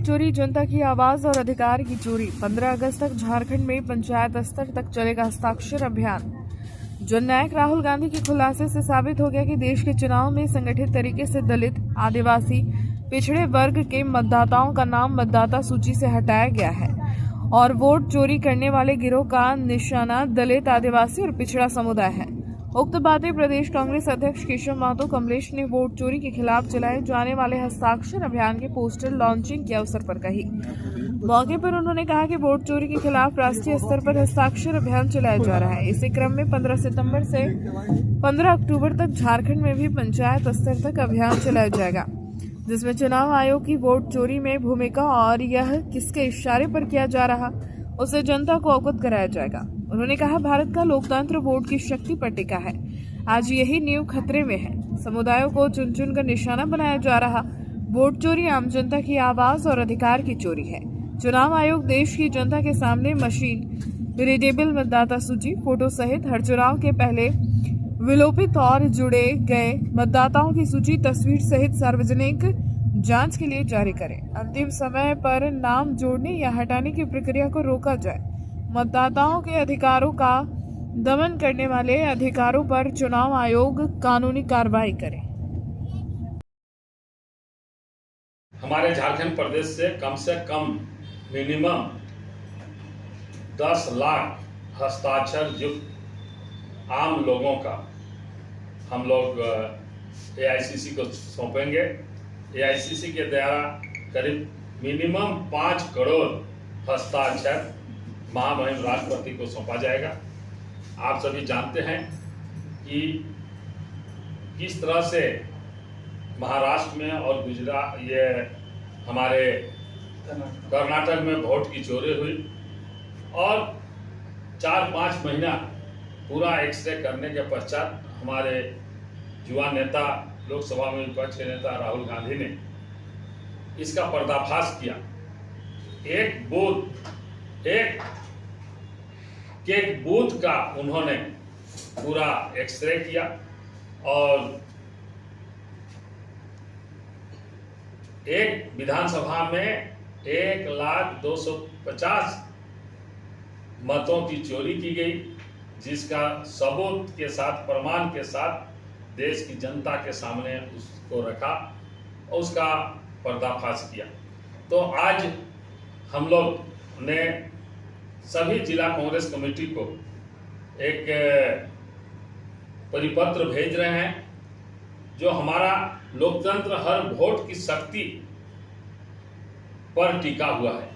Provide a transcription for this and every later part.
चोरी, जनता की आवाज और अधिकार की चोरी। 15 अगस्त तक झारखंड में पंचायत स्तर तक चलेगा हस्ताक्षर अभियान। जननायक राहुल गांधी के खुलासे से साबित हो गया कि देश के चुनाव में संगठित तरीके से दलित, आदिवासी, पिछड़े वर्ग के मतदाताओं का नाम मतदाता सूची से हटाया गया है और वोट चोरी करने वाले गिरोह का निशाना दलित, आदिवासी और पिछड़ा समुदाय है। उक्त बातें प्रदेश कांग्रेस अध्यक्ष केशव महतो कमलेश ने वोट चोरी के खिलाफ चलाए जाने वाले हस्ताक्षर अभियान के पोस्टर लॉन्चिंग के अवसर पर कही। मौके पर उन्होंने कहा कि वोट चोरी के खिलाफ राष्ट्रीय स्तर पर हस्ताक्षर अभियान चलाया जा रहा है। इसी क्रम में 15 सितंबर से 15 अक्टूबर तक झारखंड में भी पंचायत स्तर तक अभियान चलाया जाएगा, जिसमें चुनाव आयोग की वोट चोरी में भूमिका और यह किसके इशारे पर किया जा रहा उसे जनता को अवगत कराया जाएगा। उन्होंने कहा, भारत का लोकतंत्र वोट की शक्ति पर टिका है। आज यही नींव खतरे में है। समुदायों को चुन चुन कर निशाना बनाया जा रहा। वोट चोरी आम जनता की आवाज और अधिकार की चोरी है। चुनाव आयोग देश की जनता के सामने मशीन रीडेबल मतदाता सूची, फोटो सहित हर चुनाव के पहले विलोपित और जुड़े गए मतदाताओं की सूची तस्वीर सहित सार्वजनिक जांच के लिए जारी करें। अंतिम समय पर नाम जोड़ने या हटाने की प्रक्रिया को रोका जाए। मतदाताओं के अधिकारों का दमन करने वाले अधिकारों पर चुनाव आयोग कानूनी कार्रवाई करे। हमारे झारखंड प्रदेश से कम मिनिमम 10 लाख हस्ताक्षर युक्त आम लोगों का हम लोग एआईसीसी को सौंपेंगे। एआईसीसी के द्वारा करीब मिनिमम 5 करोड़ हस्ताक्षर महामहिम राष्ट्रपति को सौंपा जाएगा। आप सभी जानते हैं कि किस तरह से महाराष्ट्र में और गुजरात, ये हमारे कर्नाटक में वोट की चोरी हुई और 4-5 महीना पूरा एक्सरे करने के पश्चात हमारे युवा नेता, लोकसभा में विपक्ष के नेता राहुल गांधी ने इसका पर्दाफाश किया। एक बूथ का उन्होंने पूरा एक्सरे किया और एक विधानसभा में 1,250,000 मतों की चोरी की गई, जिसका सबूत के साथ, प्रमाण के साथ देश की जनता के सामने उसको रखा और उसका पर्दाफाश किया। तो आज हम लोग ने सभी जिला कांग्रेस कमेटी को एक परिपत्र भेज रहे हैं, जो हमारा लोकतंत्र हर वोट की शक्ति पर टिका हुआ है।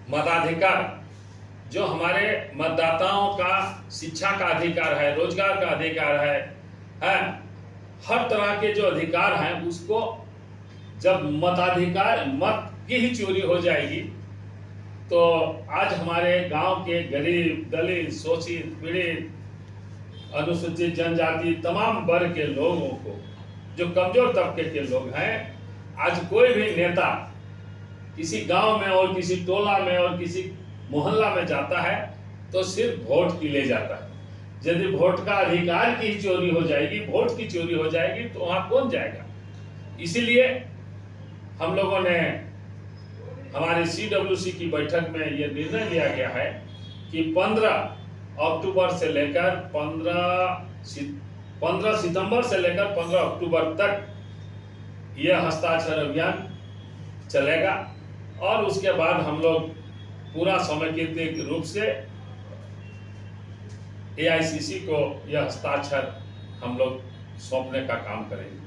मताधिकार जो हमारे मतदाताओं का शिक्षा का अधिकार है, रोजगार का अधिकार है, हर तरह के जो अधिकार हैं, उसको जब मत की ही चोरी हो जाएगी तो आज हमारे गांव के गरीब, दलित, शोषित, पीड़ित, अनुसूचित जनजाति, तमाम वर्ग के लोगों को, जो कमजोर तबके के लोग हैं, आज कोई भी नेता किसी गांव में और किसी टोला में और किसी मोहल्ला में जाता है तो सिर्फ वोट के लिए जाता है। यदि वोट का अधिकार की चोरी हो जाएगी, वोट की चोरी हो जाएगी, तो वहां कौन जाएगा? इसीलिए हम लोगों ने हमारी CWC की बैठक में यह निर्णय लिया गया है कि 15 अक्टूबर से लेकर 15 सितंबर से लेकर 15 अक्टूबर तक यह हस्ताक्षर अभियान चलेगा और उसके बाद हम लोग पूरा समेकित रूप से एआईसीसी को यह हस्ताक्षर हम लोग सौंपने का काम करेंगे।